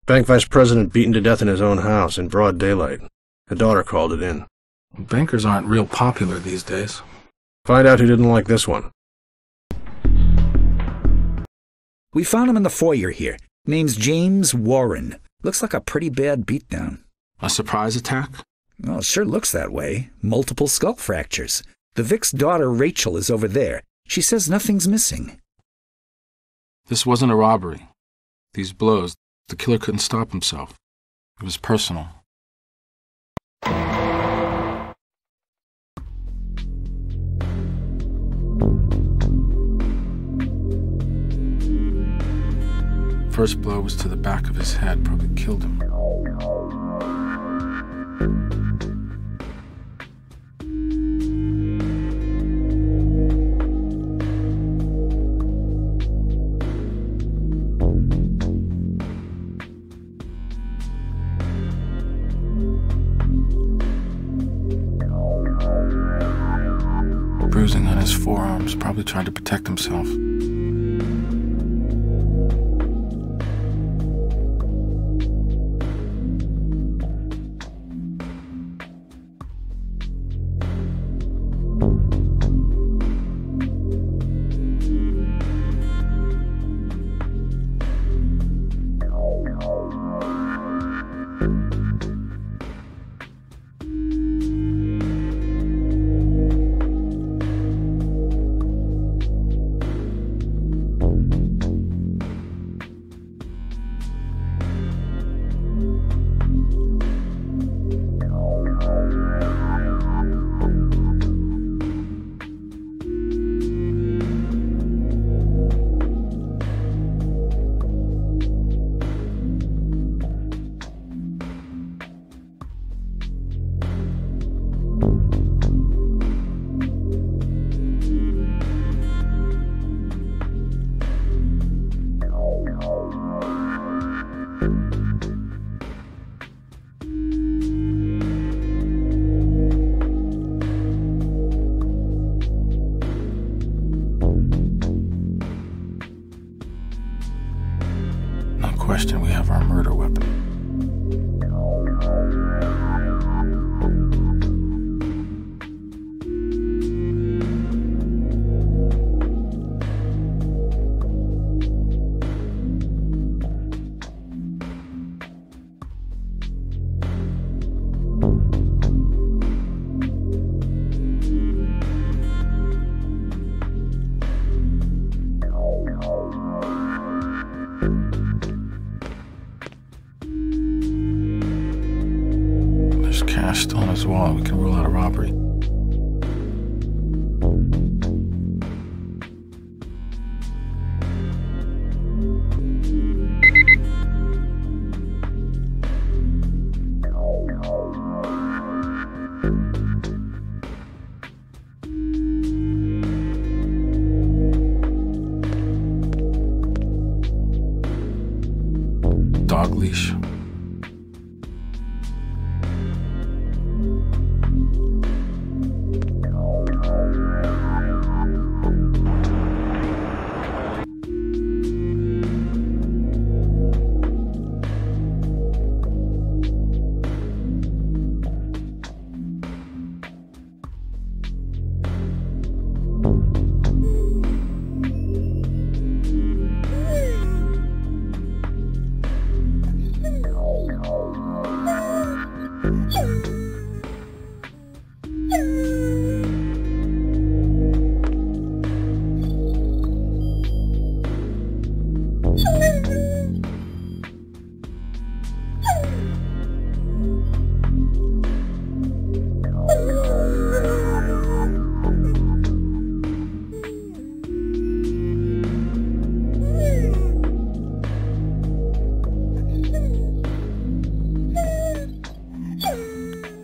Bank vice president beaten to death in his own house in broad daylight. A daughter called it in. Bankers aren't real popular these days. Find out who didn't like this one. We found him in the foyer here. Name's James Warren. Looks like a pretty bad beatdown. A surprise attack? Well, it sure looks that way. Multiple skull fractures. The Vic's daughter, Rachel, is over there. She says nothing's missing. This wasn't a robbery. These blows, the killer couldn't stop himself. It was personal. First blow was to the back of his head, probably killed him. Bruising on his forearms, probably tried to protect himself. Question, we have our murder weapon. Cash still in his wallet. We can rule out a robbery. Dog leash.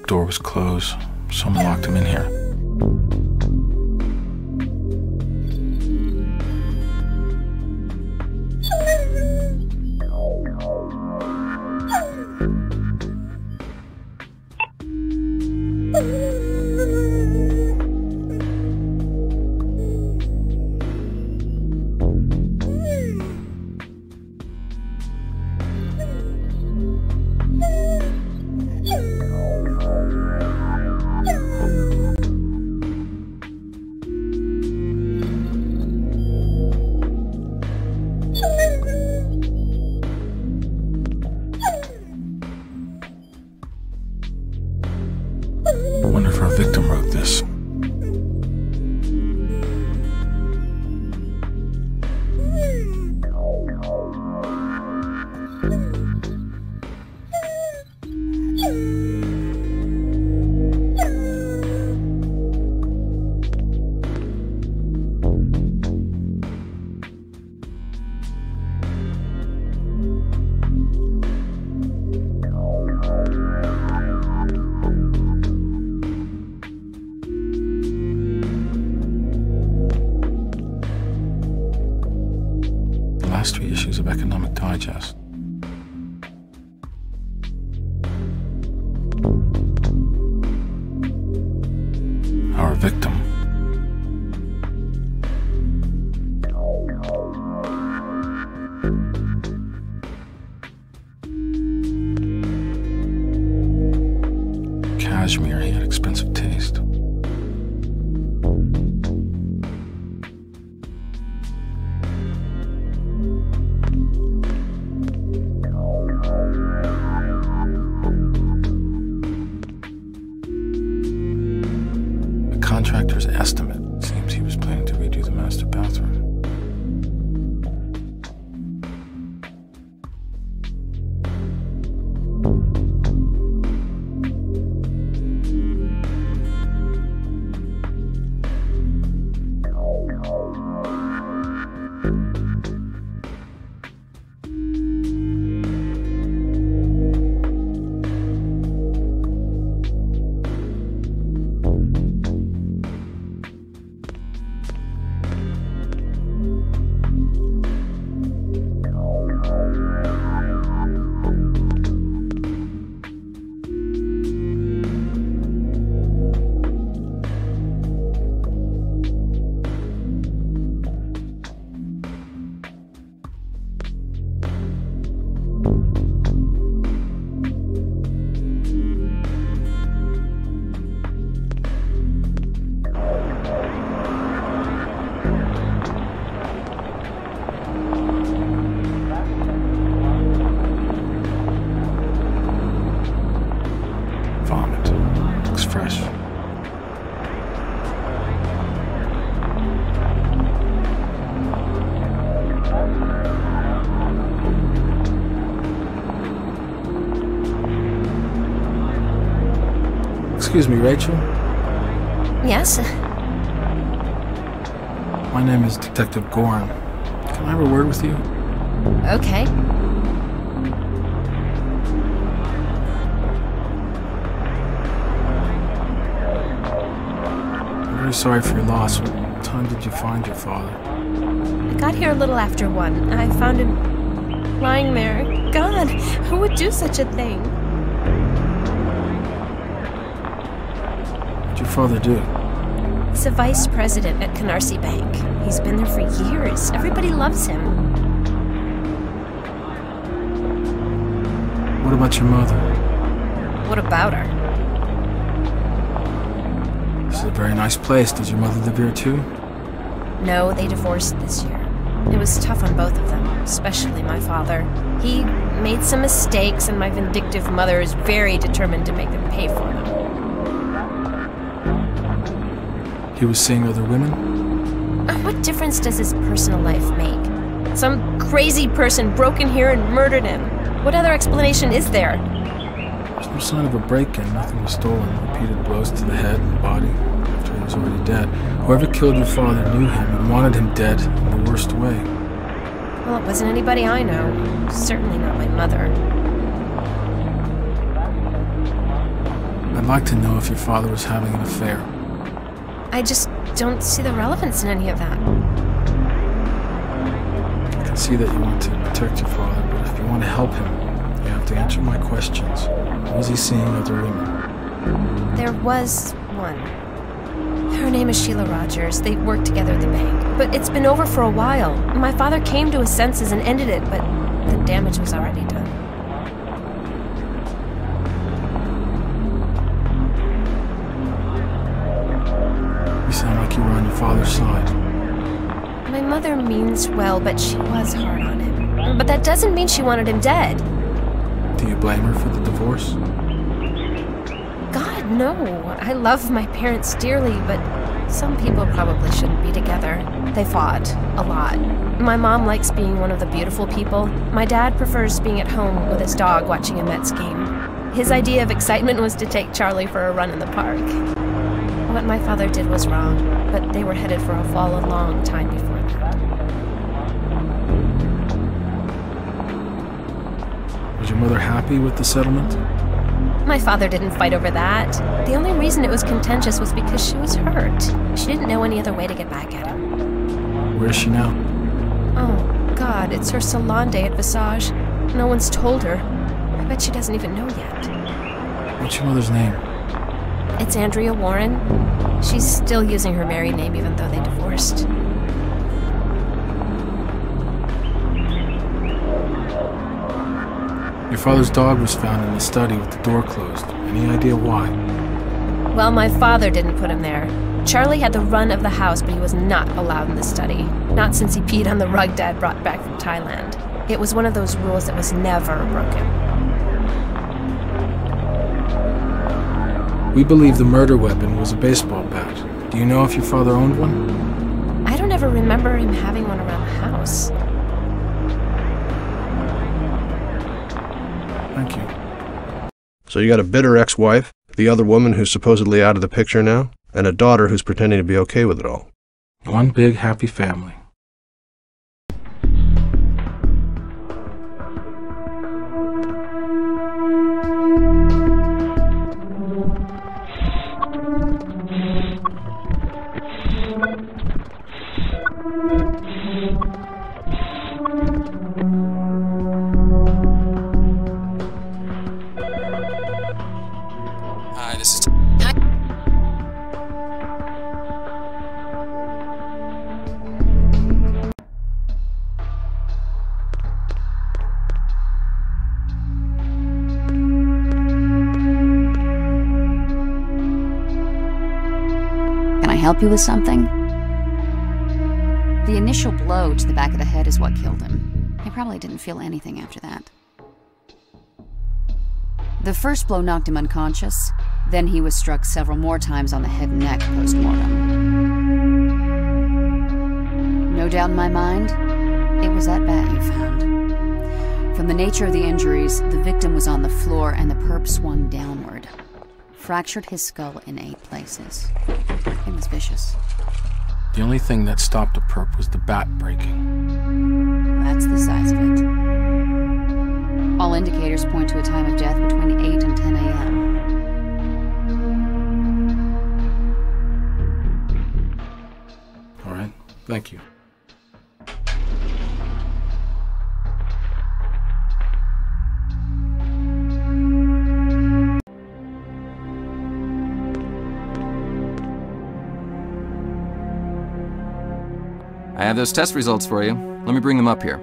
Door was closed. Someone locked him in here. the last 3 issues of Economic Digest. Our victim. Cashmere, he had expensive taste. The contractor's estimate seems he was planning to redo the master bathroom. Fresh. Excuse me, Rachel? Yes? My name is Detective Goren. Can I have a word with you? Okay. I'm very sorry for your loss. What time did you find your father? I got here a little after 1. I found him lying there. God, who would do such a thing? What'd your father do? He's a vice president at Canarsie Bank. He's been there for years. Everybody loves him. What about your mother? What about her? This is a very nice place. Does your mother live here too? No, they divorced this year. It was tough on both of them, especially my father. He made some mistakes, and my vindictive mother is very determined to make them pay for them. He was seeing other women? What difference does his personal life make? Some crazy person broke in here and murdered him. What other explanation is there? There's no sign of a break-in. Nothing was stolen. Repeated blows to the head and body after he was already dead. Whoever killed your father knew him and wanted him dead in the worst way. Well, it wasn't anybody I know. Certainly not my mother. I'd like to know if your father was having an affair. I just don't see the relevance in any of that. I can see that you want to protect your father, but if you want to help him, you have to answer my questions. Was he seeing other women? There was one. Her name is Sheila Rogers. They worked together at the bank. But it's been over for a while. My father came to his senses and ended it, but the damage was already done. You sound like you were on your father's side. My mother means well, but she was hard on him. But that doesn't mean she wanted him dead. Do you blame her for the divorce? God, no. I love my parents dearly, but some people probably shouldn't be together. They fought a lot. My mom likes being one of the beautiful people. My dad prefers being at home with his dog watching a Mets game. His idea of excitement was to take Charlie for a run in the park. What my father did was wrong, but they were headed for a fall a long time before that. Was your mother happy with the settlement? My father didn't fight over that. The only reason it was contentious was because she was hurt. She didn't know any other way to get back at him. Where is she now? Oh, God, Dad. It's her salon day at Visage. No one's told her. I bet she doesn't even know yet. What's your mother's name? It's Andrea Warren. She's still using her married name even though they divorced. Your father's dog was found in the study with the door closed. Any idea why? Well, my father didn't put him there. Charlie had the run of the house, but he was not allowed in the study. Not since he peed on the rug Dad brought back from Thailand. It was one of those rules that was never broken. We believe the murder weapon was a baseball bat. Do you know if your father owned one? I don't ever remember him having one around the house. Thank you. So you got a bitter ex-wife, the other woman who's supposedly out of the picture now, and a daughter who's pretending to be okay with it all. One big happy family. Hi, this is... Can I help you with something? The initial blow to the back of the head is what killed him. He probably didn't feel anything after that. The first blow knocked him unconscious, then he was struck several more times on the head and neck post-mortem. No doubt in my mind, it was that bat you found. From the nature of the injuries, the victim was on the floor and the perp swung downward. Fractured his skull in 8 places. It was vicious. The only thing that stopped the perp was the bat breaking. That's the size of it. All indicators point to a time of death between 8 and 10 a.m. All right, thank you. I have those test results for you. Let me bring them up here.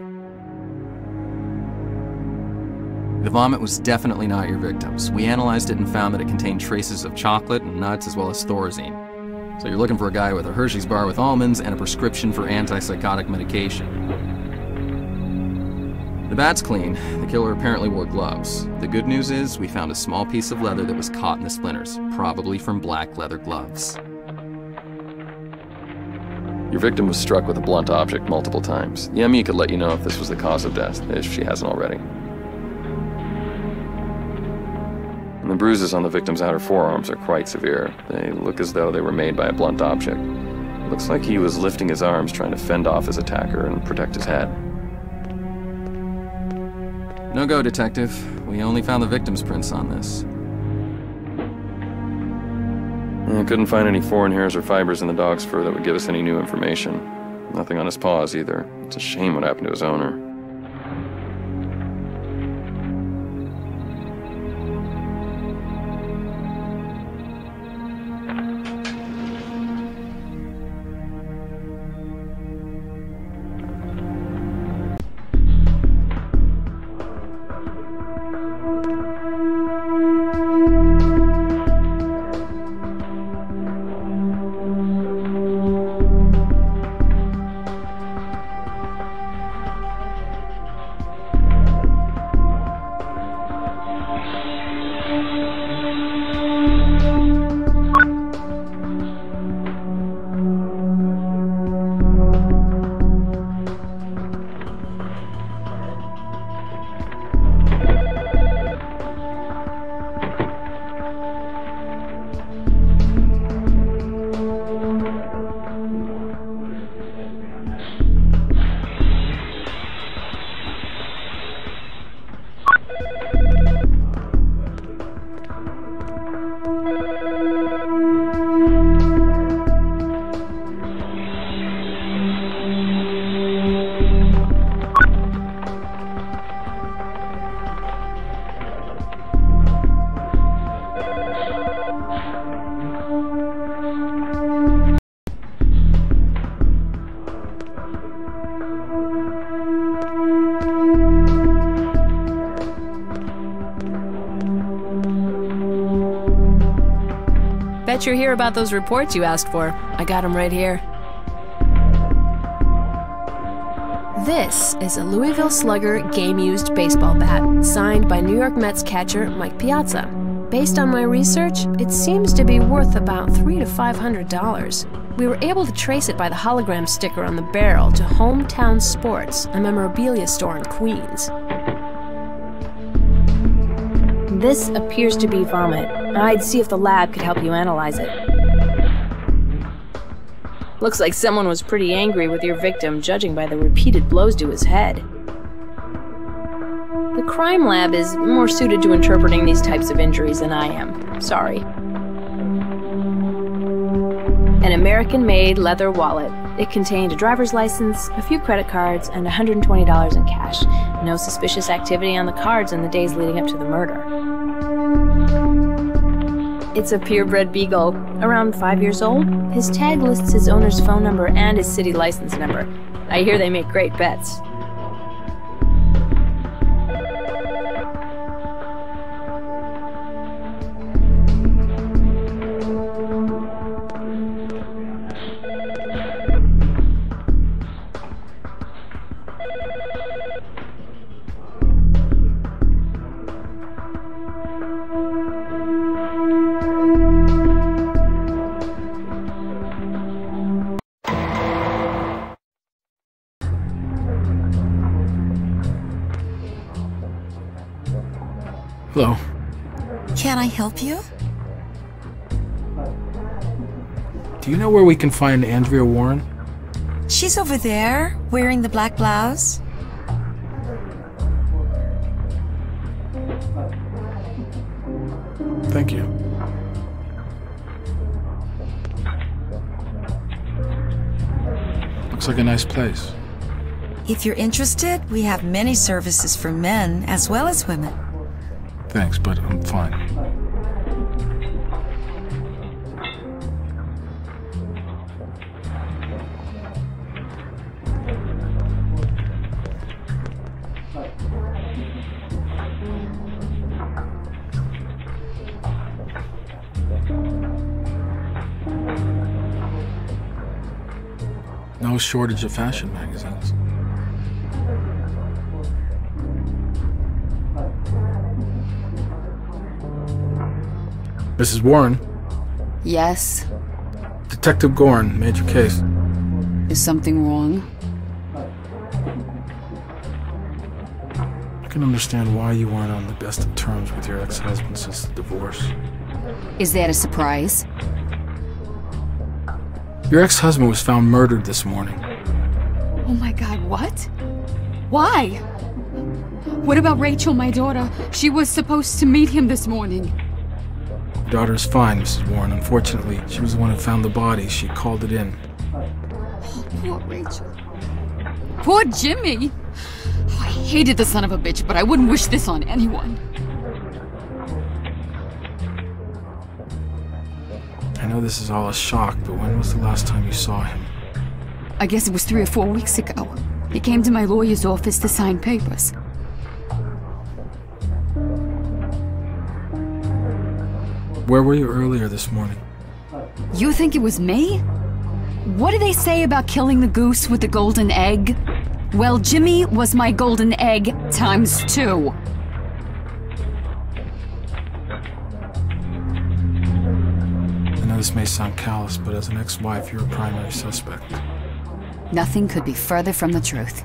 The vomit was definitely not your victim's. We analyzed it and found that it contained traces of chocolate and nuts as well as Thorazine. So you're looking for a guy with a Hershey's bar with almonds and a prescription for antipsychotic medication. The bat's clean. The killer apparently wore gloves. The good news is we found a small piece of leather that was caught in the splinters, probably from black leather gloves. Your victim was struck with a blunt object multiple times. The ME could let you know if this was the cause of death, if she hasn't already. And the bruises on the victim's outer forearms are quite severe. They look as though they were made by a blunt object. It looks like he was lifting his arms trying to fend off his attacker and protect his head. No go, Detective. We only found the victim's prints on this. I couldn't find any foreign hairs or fibers in the dog's fur that would give us any new information. Nothing on his paws either. It's a shame what happened to his owner. bet you're here about those reports you asked for. I got them right here. This is a Louisville Slugger game-used baseball bat, signed by New York Mets catcher Mike Piazza. Based on my research, it seems to be worth about $300 to $500. We were able to trace it by the hologram sticker on the barrel to Hometown Sports, a memorabilia store in Queens. This appears to be vomit. I'd see if the lab could help you analyze it. Looks like someone was pretty angry with your victim, judging by the repeated blows to his head. The crime lab is more suited to interpreting these types of injuries than I am. Sorry. An American-made leather wallet. It contained a driver's license, a few credit cards, and $120 in cash. No suspicious activity on the cards in the days leading up to the murder. It's a purebred beagle, around 5 years old. His tag lists his owner's phone number and his city license number. I hear they make great bets. Hello. Can I help you? Do you know where we can find Andrea Warren? She's over there, wearing the black blouse. Thank you. Looks like a nice place. If you're interested, we have many services for men as well as women. Thanks, but I'm fine. No shortage of fashion magazines. Mrs. Warren? Yes? Detective Goren, major case. Is something wrong? I can understand why you weren't on the best of terms with your ex-husband since the divorce. Is that a surprise? Your ex-husband was found murdered this morning. Oh my God, what? Why? What about Rachel, my daughter? She was supposed to meet him this morning. Your daughter's fine, Mrs. Warren. Unfortunately, she was the one who found the body. She called it in. Oh, poor Rachel. Poor Jimmy. Oh, I hated the son of a bitch, but I wouldn't wish this on anyone. I know this is all a shock, but when was the last time you saw him? I guess it was 3 or 4 weeks ago. He came to my lawyer's office to sign papers. Where were you earlier this morning? You think it was me? What do they say about killing the goose with the golden egg? Well, Jimmy was my golden egg times 2. I know this may sound callous, but as an ex-wife, you're a primary suspect. Nothing could be further from the truth.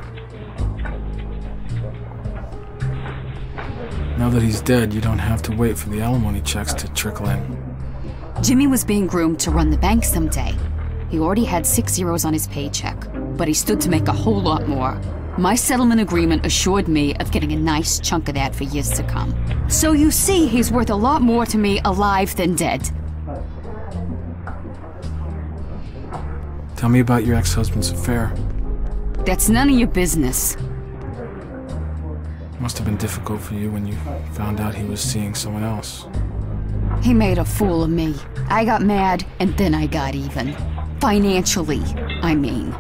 Now that he's dead, you don't have to wait for the alimony checks to trickle in. Jimmy was being groomed to run the bank someday. He already had 6 zeros on his paycheck, but he stood to make a whole lot more. My settlement agreement assured me of getting a nice chunk of that for years to come. So you see, he's worth a lot more to me alive than dead. Tell me about your ex-husband's affair. That's none of your business. Must have been difficult for you when you found out he was seeing someone else. He made a fool of me. I got mad, and then I got even. Financially, I mean.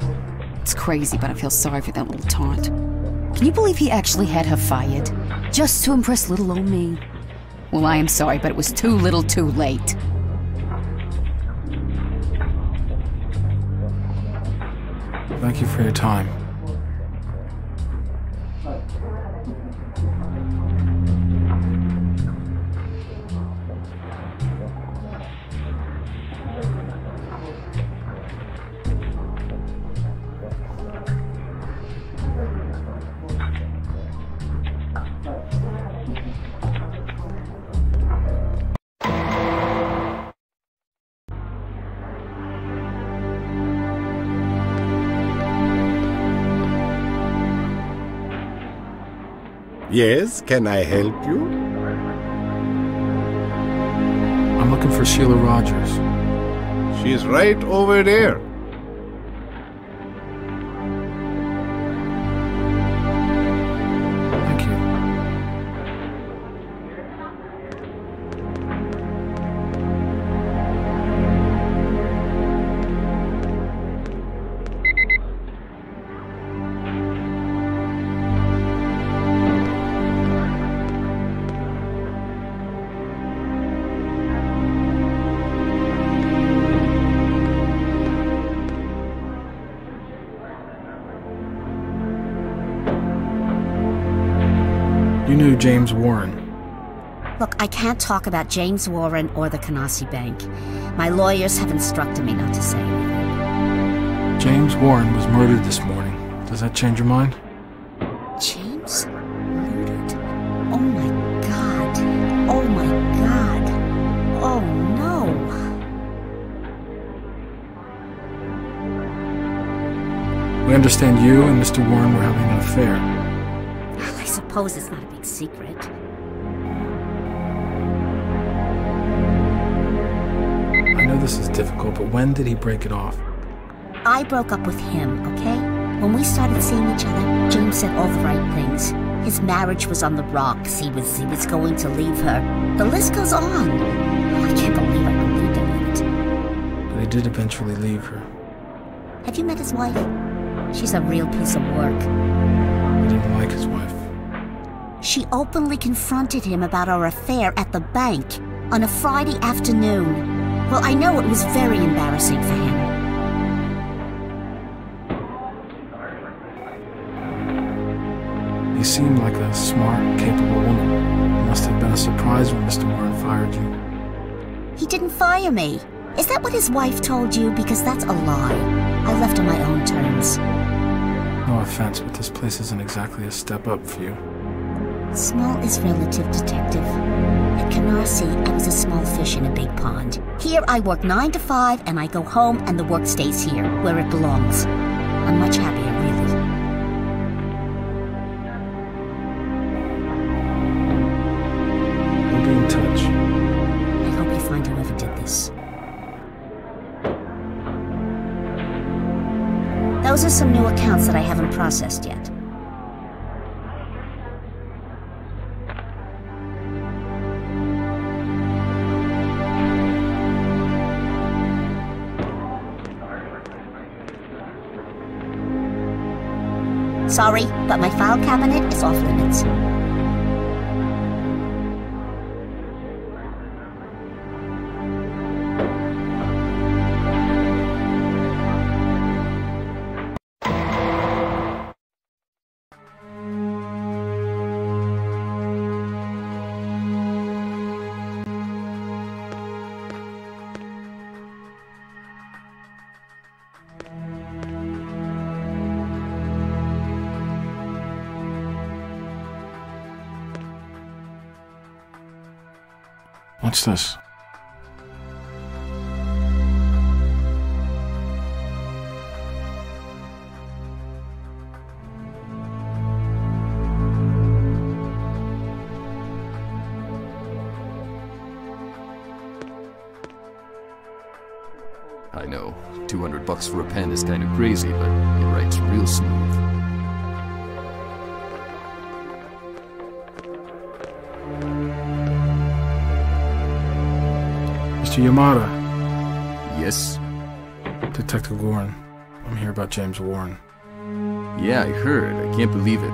It's crazy, but I feel sorry for that little taunt. Can you believe he actually had her fired? Just to impress little old me. Well, I am sorry, but it was too little too late. Thank you for your time. Yes, can I help you? I'm looking for Sheila Rogers. She's right over there. Thank you. You knew James Warren. Look, I can't talk about James Warren or the Canarsie Bank. My lawyers have instructed me not to say anything. James Warren was murdered this morning. Does that change your mind? James? Murdered? Oh my God. Oh my God. Oh no. We understand you and Mr. Warren were having an affair. I suppose it's not a big secret. I know this is difficult, but when did he break it off? I broke up with him, okay? When we started seeing each other, James said all the right things. His marriage was on the rocks. He was going to leave her. The list goes on. I can't believe I believed any of it. But he did eventually leave her. Have you met his wife? She's a real piece of work. He didn't like his wife. She openly confronted him about our affair at the bank on a Friday afternoon. Well, I know it was very embarrassing for him. You seemed like a smart, capable woman. It must have been a surprise when Mr. Warren fired you. He didn't fire me. Is that what his wife told you? Because that's a lie. I left on my own terms. No offense, but this place isn't exactly a step up for you. Small is relative, Detective. At Canarsie, I was a small fish in a big pond. Here, I work 9 to 5, and I go home, and the work stays here, where it belongs. I'm much happier, really. We'll be in touch. I hope you find whoever did this. Those are some new accounts that I haven't processed yet. Sorry, but my file cabinet is off limits. What's this? I know, $200 for a pen is kind of crazy, but it writes real smooth. Mr. Yamada. Yes? Detective Goren. I'm here about James Warren. Yeah, I heard. I can't believe it.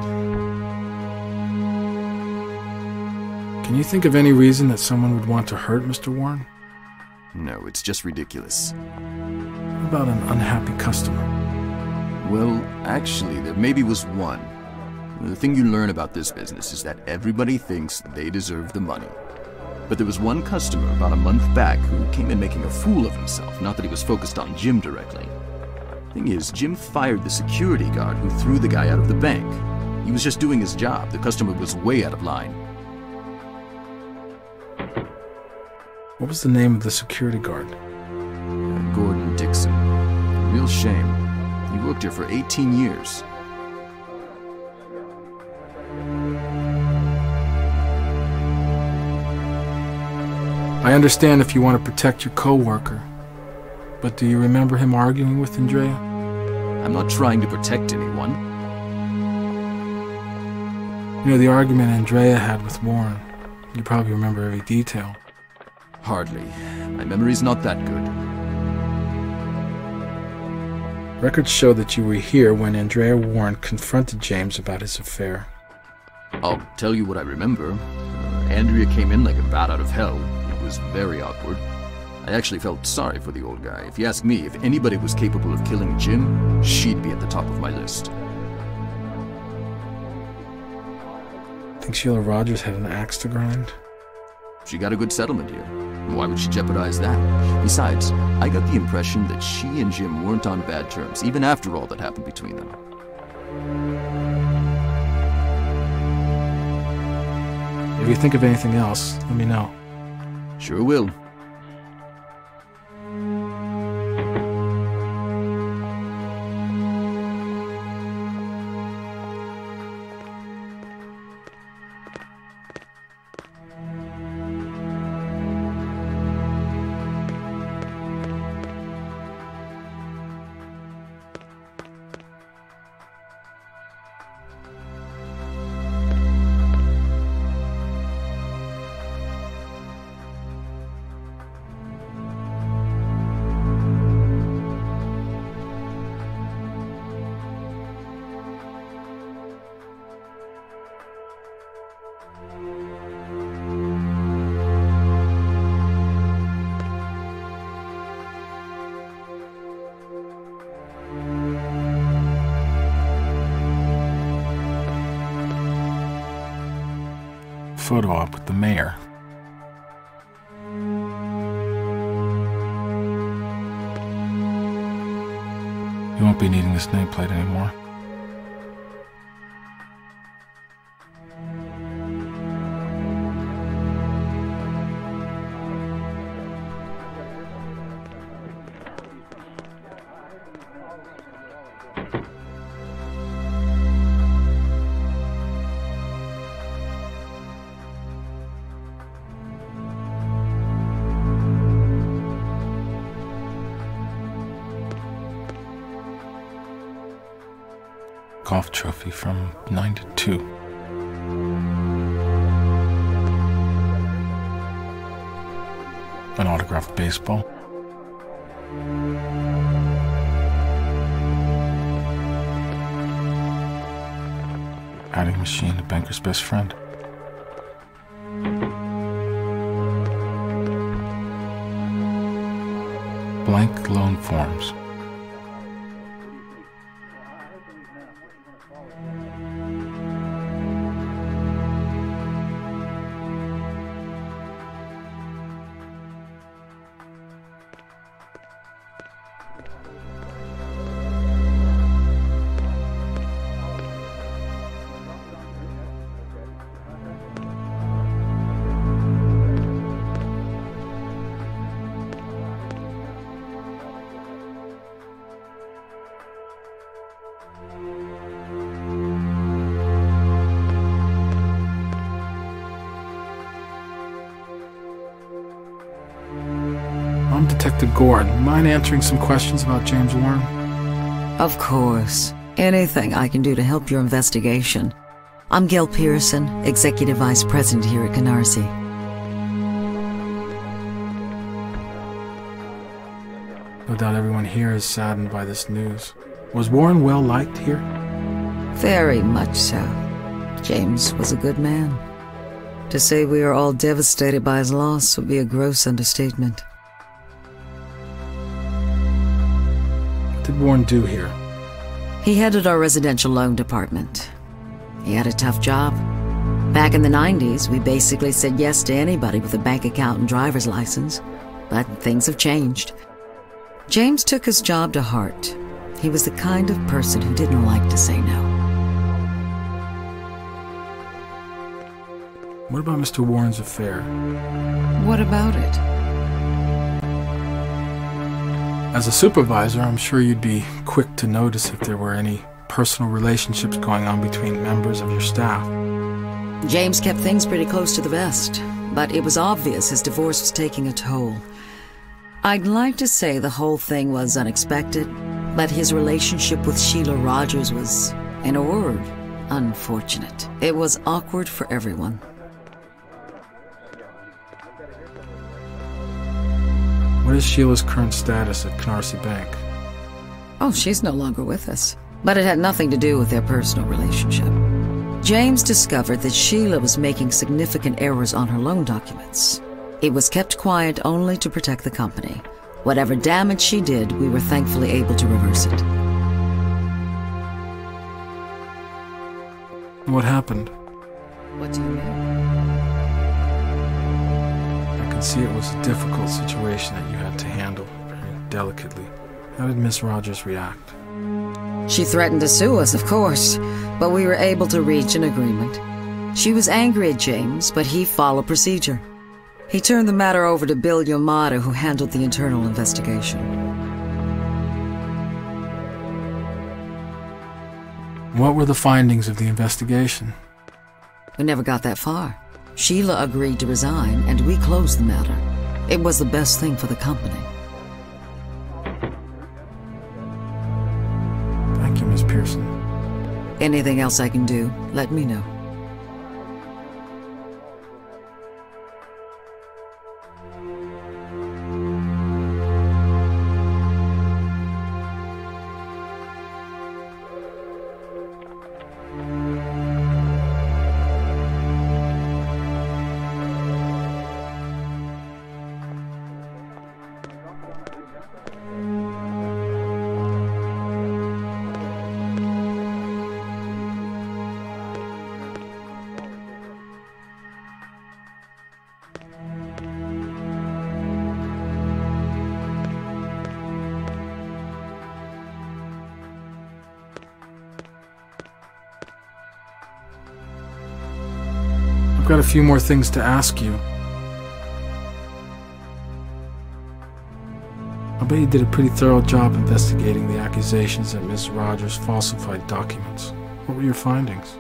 Can you think of any reason that someone would want to hurt Mr. Warren? No, it's just ridiculous. What about an unhappy customer? Well, actually, there maybe was one. The thing you learn about this business is that everybody thinks they deserve the money. But there was one customer about a month back who came in making a fool of himself, not that he was focused on Jim directly. Thing is, Jim fired the security guard who threw the guy out of the bank. He was just doing his job. The customer was way out of line. What was the name of the security guard? Gordon Dixon. A real shame. He worked here for 18 years. I understand if you want to protect your co-worker, but do you remember him arguing with Andrea? I'm not trying to protect anyone. You know, the argument Andrea had with Warren. You probably remember every detail. Hardly. My memory's not that good. Records show that you were here when Andrea Warren confronted James about his affair. I'll tell you what I remember. Andrea came in like a bat out of hell. It was very awkward. I actually felt sorry for the old guy. If you ask me, if anybody was capable of killing Jim, she'd be at the top of my list. Think Sheila Rogers had an axe to grind? She got a good settlement here. Why would she jeopardize that? Besides, I got the impression that she and Jim weren't on bad terms, even after all that happened between them. If you think of anything else, let me know. Sure will. Photo op with the mayor. You won't be needing this nameplate anymore. Golf trophy from '92. An autographed baseball. Adding machine, the banker's best friend. Blank loan forms. I'm Detective Goren. Mind answering some questions about James Warren? Of course. Anything I can do to help your investigation. I'm Gail Pearson, Executive Vice President here at Canarsie. No doubt everyone here is saddened by this news. Was Warren well liked here? Very much so. James was a good man. To say we are all devastated by his loss would be a gross understatement. What did Warren do here? He headed our residential loan department. He had a tough job. Back in the 90s, we basically said yes to anybody with a bank account and driver's license. But things have changed. James took his job to heart. He was the kind of person who didn't like to say no. What about Mr. Warren's affair? What about it? As a supervisor, I'm sure you'd be quick to notice if there were any personal relationships going on between members of your staff. James kept things pretty close to the vest, but it was obvious his divorce was taking a toll. I'd like to say the whole thing was unexpected, but his relationship with Sheila Rogers was, in a word, unfortunate. It was awkward for everyone. What is Sheila's current status at Canarsie Bank? Oh, she's no longer with us. But it had nothing to do with their personal relationship. James discovered that Sheila was making significant errors on her loan documents. It was kept quiet only to protect the company. Whatever damage she did, we were thankfully able to reverse it. What happened? What do you mean? I can see it was a difficult situation that you had to handle very delicately. How did Miss Rogers react? She threatened to sue us, of course, but we were able to reach an agreement. She was angry at James, but he followed procedure. He turned the matter over to Bill Yamada, who handled the internal investigation. What were the findings of the investigation? We never got that far. Sheila agreed to resign, and we closed the matter. It was the best thing for the company. Thank you, Miss Pearson. Anything else I can do, let me know. I've got a few more things to ask you. I bet you did a pretty thorough job investigating the accusations that Miss Rogers falsified documents. What were your findings?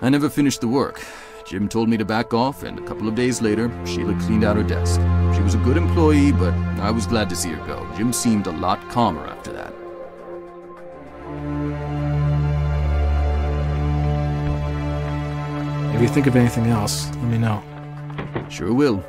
I never finished the work. Jim told me to back off, and a couple of days later, Sheila cleaned out her desk. She was a good employee, but I was glad to see her go. Jim seemed a lot calmer after that. If you think of anything else, let me know. Sure will.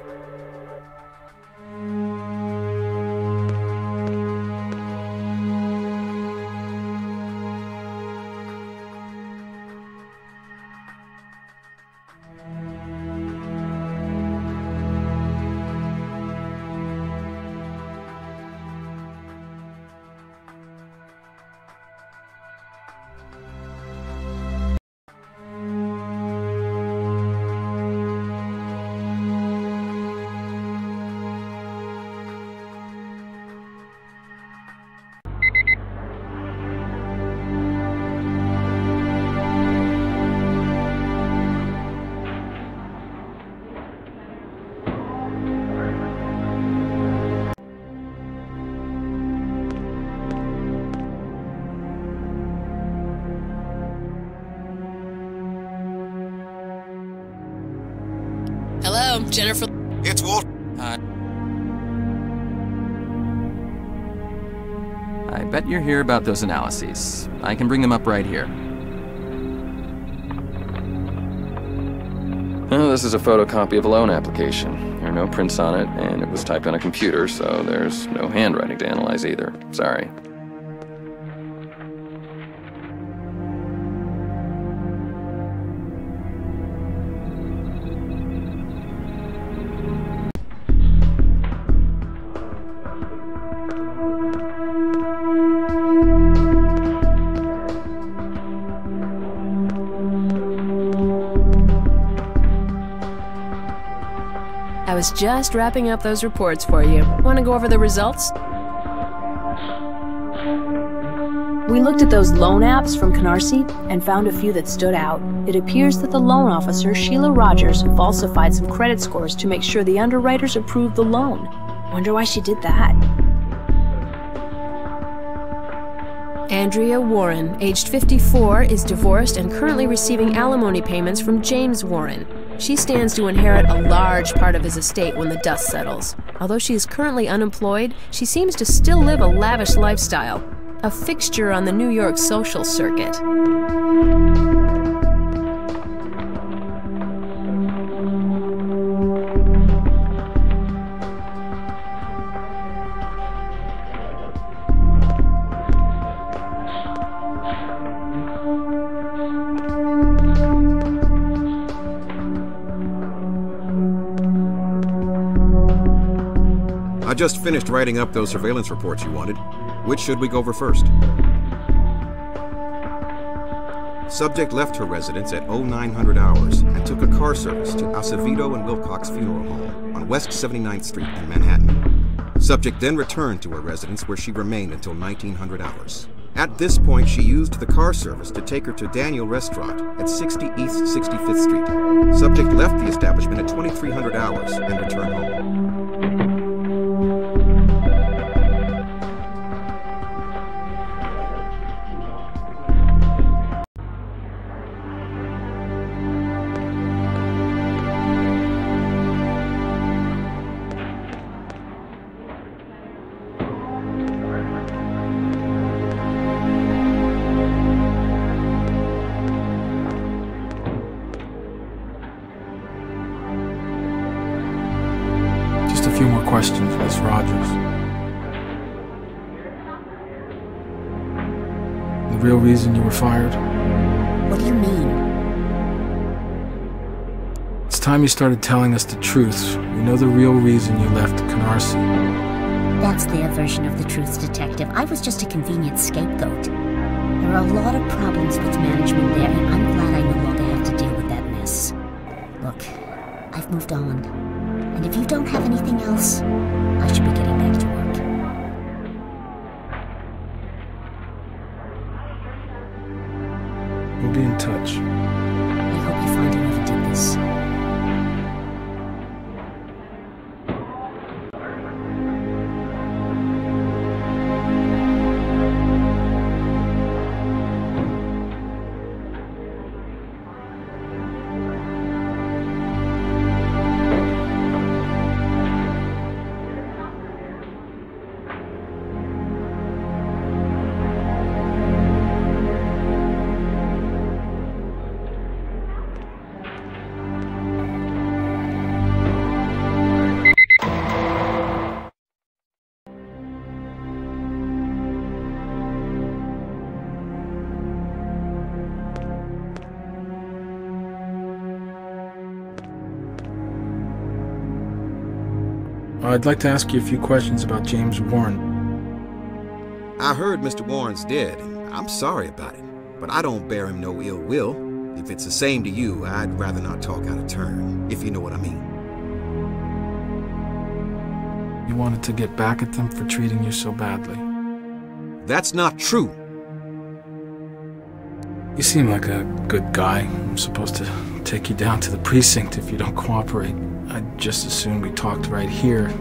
Hello, Jennifer. It's Walt. Hi. I bet you're here about those analyses. I can bring them up right here. Oh, this is a photocopy of a loan application. There are no prints on it, and it was typed on a computer, so there's no handwriting to analyze either. Sorry. was just wrapping up those reports for you. Want to go over the results? We looked at those loan apps from Canarsie and found a few that stood out. It appears that the loan officer, Sheila Rogers, falsified some credit scores to make sure the underwriters approved the loan. Wonder why she did that. Andrea Warren, aged 54, is divorced and currently receiving alimony payments from James Warren. She stands to inherit a large part of his estate when the dust settles. Although she is currently unemployed, she seems to still live a lavish lifestyle, a fixture on the New York social circuit. I just finished writing up those surveillance reports you wanted. Which should we go over first? Subject left her residence at 0900 hours and took a car service to Acevedo and Wilcox Funeral Home on West 79th Street in Manhattan. Subject then returned to her residence where she remained until 1900 hours. At this point, she used the car service to take her to Daniel Restaurant at 60 East 65th Street. Subject left the establishment at 2300 hours and returned home. A few more questions, Miss Rogers. The real reason you were fired? What do you mean? It's time you started telling us the truth. We know the real reason you left Canarsie. That's their version of the truth, Detective. I was just a convenient scapegoat. There are a lot of problems with management there, and I'm glad I no longer have to deal with that mess. Look, I've moved on. And if you don't have anything else, I should be getting back to work. We'll be in touch. I hope you find whoever did this. I'd like to ask you a few questions about James Warren. I heard Mr. Warren's dead, and I'm sorry about it, but I don't bear him no ill will. If it's the same to you, I'd rather not talk out of turn, if you know what I mean. You wanted to get back at them for treating you so badly. That's not true. You seem like a good guy. I'm supposed to take you down to the precinct if you don't cooperate. I'd just as soon we talked right here.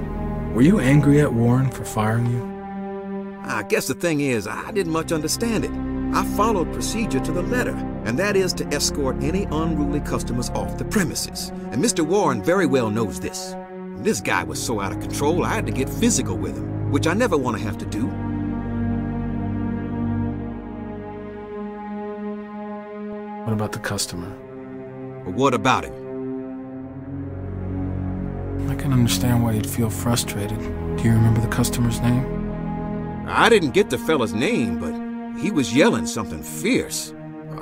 Were you angry at Warren for firing you? I guess the thing is, I didn't much understand it. I followed procedure to the letter, and that is to escort any unruly customers off the premises. And Mr. Warren very well knows this. This guy was so out of control, I had to get physical with him, which I never want to have to do. What about the customer? But what about him? I can understand why you'd feel frustrated. Do you remember the customer's name? I didn't get the fella's name, but he was yelling something fierce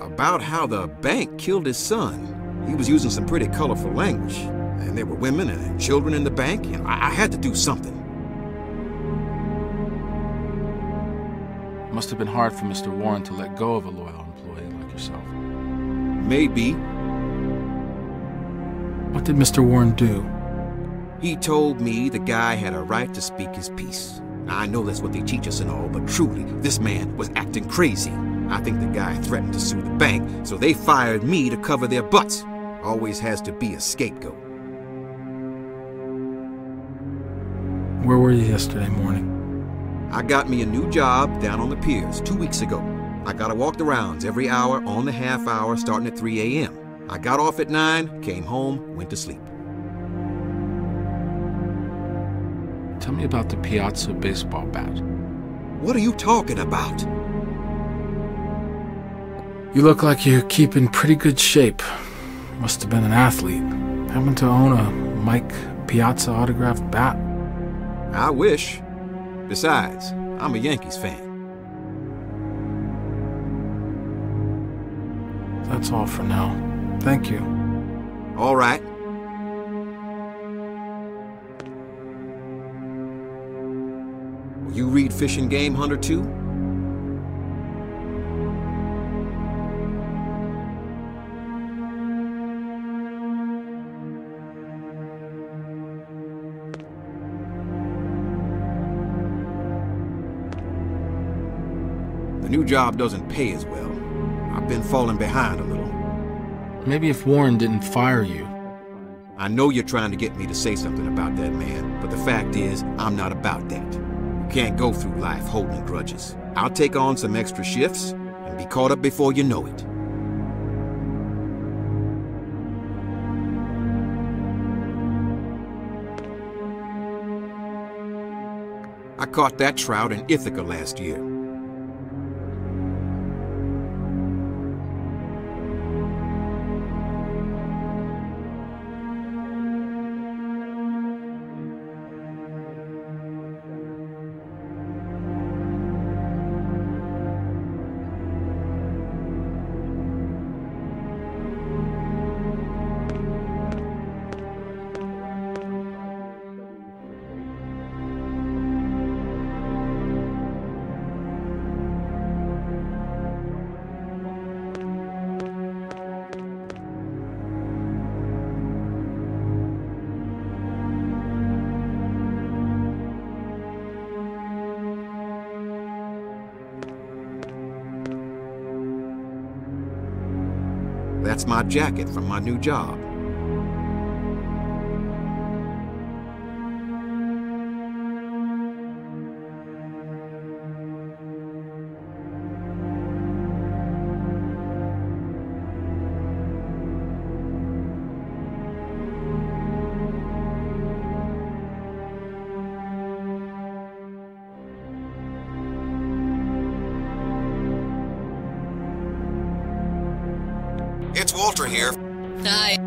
about how the bank killed his son. He was using some pretty colorful language, and there were women and children in the bank, and I had to do something. Must have been hard for Mr. Warren to let go of a loyal employee like yourself. Maybe. What did Mr. Warren do? He told me the guy had a right to speak his piece. I know that's what they teach us and all, but truly, this man was acting crazy. I think the guy threatened to sue the bank, so they fired me to cover their butts. Always has to be a scapegoat. Where were you yesterday morning? I got me a new job down on the piers 2 weeks ago. I gotta walk the rounds every hour on the half hour starting at 3 a.m. I got off at 9, came home, went to sleep. Tell me about the Piazza baseball bat. What are you talking about? You look like you keep in pretty good shape. Must have been an athlete. Happen to own a Mike Piazza autographed bat? I wish. Besides, I'm a Yankees fan. That's all for now. Thank you. All right. Will you read Fish and Game Hunter too? The new job doesn't pay as well. I've been falling behind a little. Maybe if Warren didn't fire you. I know you're trying to get me to say something about that man, but the fact is, I'm not about that. You can't go through life holding grudges. I'll take on some extra shifts and be caught up before you know it. I caught that trout in Ithaca last year. That's my jacket from my new job. It's Walter here. Hi.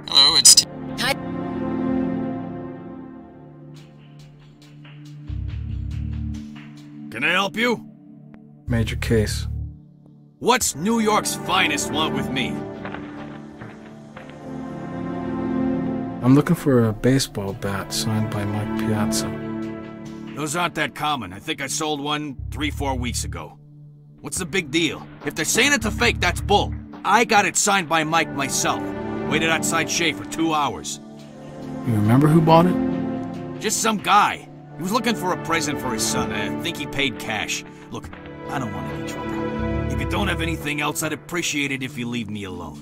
Hello, it's Hi. Can I help you? Major case. What's New York's finest want with me? I'm looking for a baseball bat signed by Mike Piazza. Those aren't that common. I think I sold one 3-4 weeks ago. What's the big deal? If they're saying it's a fake, that's bull. I got it signed by Mike myself. Waited outside Shea for 2 hours. You remember who bought it? Just some guy. He was looking for a present for his son. I think he paid cash. Look, I don't want any trouble. If you don't have anything else, I'd appreciate it if you leave me alone.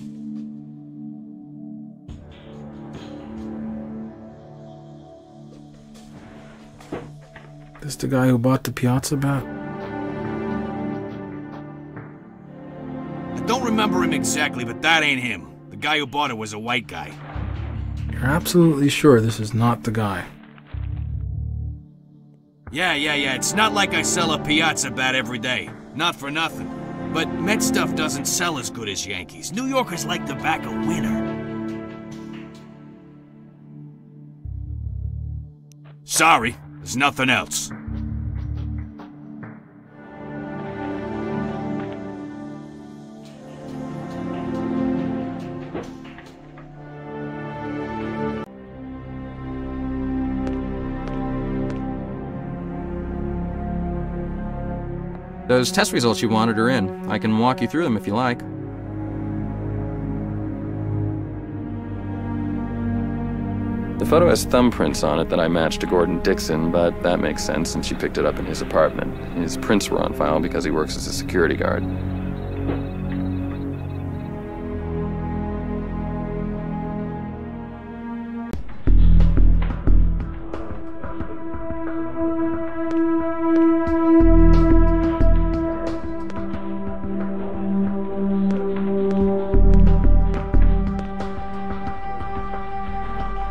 This the guy who bought the Piazza bat? I don't remember him exactly, but that ain't him. The guy who bought it was a white guy. You're absolutely sure this is not the guy? Yeah. It's not like I sell a Piazza bat every day. Not for nothing. But Met stuff doesn't sell as good as Yankees. New Yorkers like to back a winner. Sorry, there's nothing else. Those test results you wanted are in. I can walk you through them if you like. The photo has thumbprints on it that I matched to Gordon Dixon, but that makes sense since she picked it up in his apartment. His prints were on file because he works as a security guard.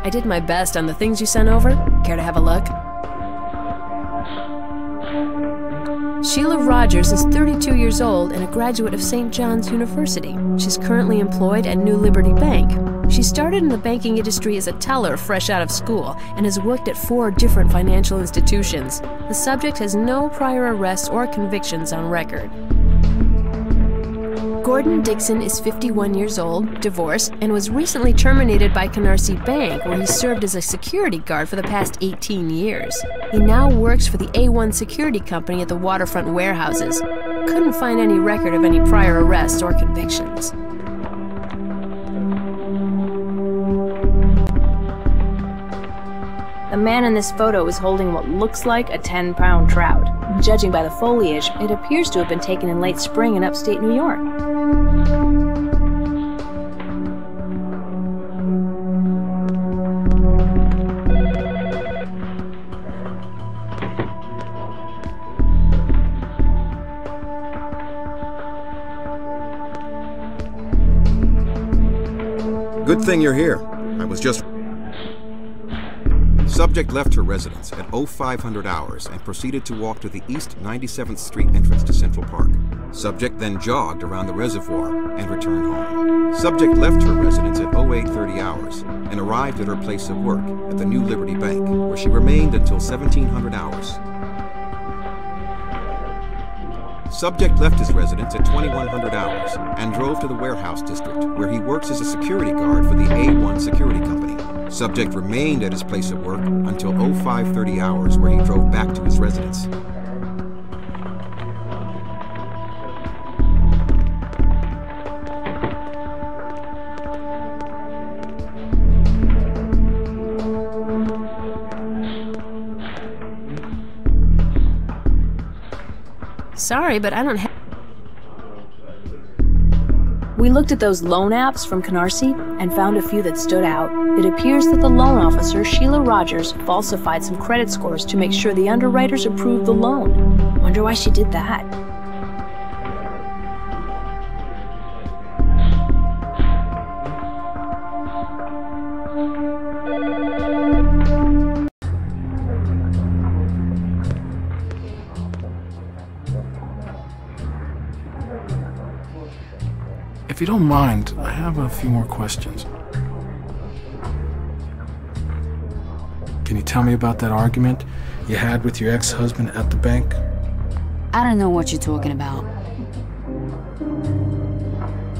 I did my best on the things you sent over. Care to have a look? Sheila Rogers is 32 years old and a graduate of St. John's University. She's currently employed at New Liberty Bank. She started in the banking industry as a teller fresh out of school and has worked at 4 different financial institutions. The subject has no prior arrests or convictions on record. Gordon Dixon is 51 years old, divorced, and was recently terminated by Canarsie Bank, where he served as a security guard for the past 18 years. He now works for the A1 security company at the waterfront warehouses. Couldn't find any record of any prior arrests or convictions. The man in this photo is holding what looks like a 10-pound trout. Judging by the foliage, it appears to have been taken in late spring in upstate New York. Good thing you're here. I was just... Subject left her residence at 0500 hours and proceeded to walk to the East 97th Street entrance to Central Park. Subject then jogged around the reservoir and returned home. Subject left her residence at 0830 hours and arrived at her place of work at the New Liberty Bank, where she remained until 1700 hours. Subject left his residence at 2100 hours and drove to the warehouse district, where he works as a security guard for the A1 security company. Subject remained at his place of work until 0530 hours, where he drove back to his residence. Sorry, but I don't have... We looked at those loan apps from Canarsie and found a few that stood out. It appears that the loan officer, Sheila Rogers, falsified some credit scores to make sure the underwriters approved the loan. Wonder why she did that. If you don't mind, I have a few more questions. Can you tell me about that argument you had with your ex-husband at the bank? I don't know what you're talking about.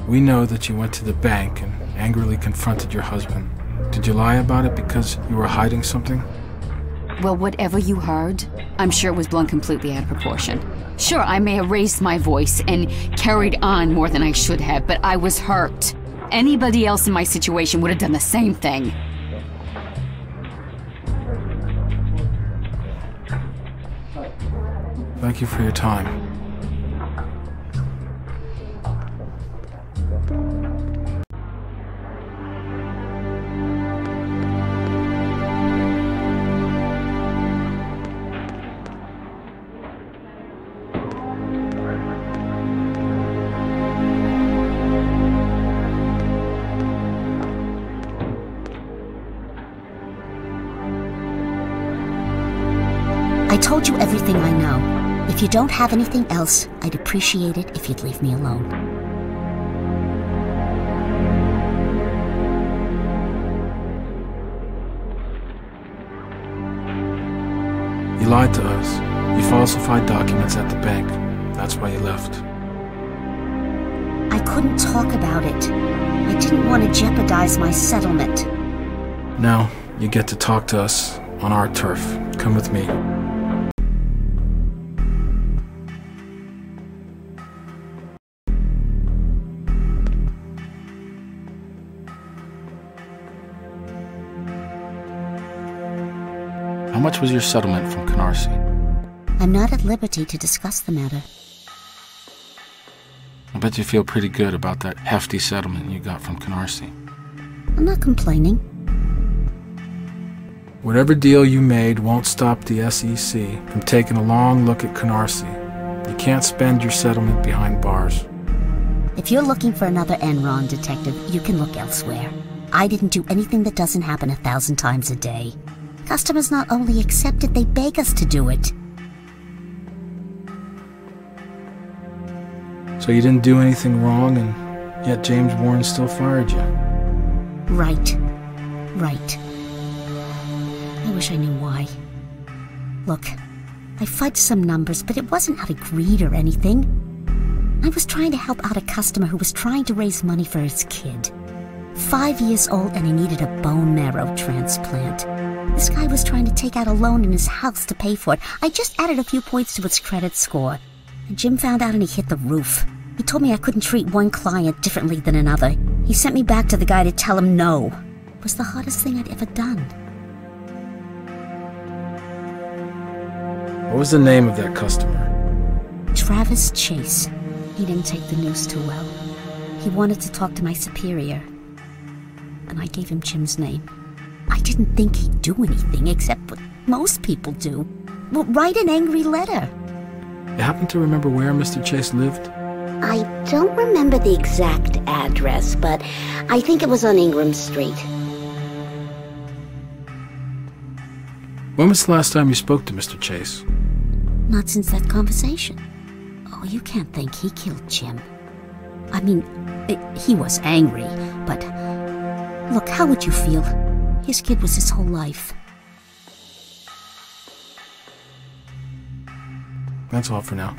We know that you went to the bank and angrily confronted your husband. Did you lie about it because you were hiding something? Well, whatever you heard, I'm sure it was blown completely out of proportion. Sure, I may have raised my voice and carried on more than I should have, but I was hurt. Anybody else in my situation would have done the same thing. Thank you for your time. I told you everything I know. If you don't have anything else, I'd appreciate it if you'd leave me alone. You lied to us. You falsified documents at the bank. That's why you left. I couldn't talk about it. I didn't want to jeopardize my settlement. Now, you get to talk to us on our turf. Come with me. How much was your settlement from Canarsie? I'm not at liberty to discuss the matter. I bet you feel pretty good about that hefty settlement you got from Canarsie. I'm not complaining. Whatever deal you made won't stop the SEC from taking a long look at Canarsie. You can't spend your settlement behind bars. If you're looking for another Enron detective, you can look elsewhere. I didn't do anything that doesn't happen 1,000 times a day. Customers not only accept it, they beg us to do it. So you didn't do anything wrong, and yet James Warren still fired you. Right. I wish I knew why. Look, I fudged some numbers, but it wasn't out of greed or anything. I was trying to help out a customer who was trying to raise money for his kid. 5 years old, and he needed a bone marrow transplant. This guy was trying to take out a loan in his house to pay for it. I just added a few points to its credit score. And Jim found out and he hit the roof. He told me I couldn't treat one client differently than another. He sent me back to the guy to tell him no. It was the hardest thing I'd ever done. What was the name of that customer? Travis Chase. He didn't take the news too well. He wanted to talk to my superior. And I gave him Jim's name. I didn't think he'd do anything except what most people do. Well, write an angry letter. You happen to remember where Mr. Chase lived? I don't remember the exact address, but I think it was on Ingram Street. When was the last time you spoke to Mr. Chase? Not since that conversation. Oh, you can't think he killed Jim. I mean, he was angry, but look, how would you feel? His kid was his whole life. That's all for now.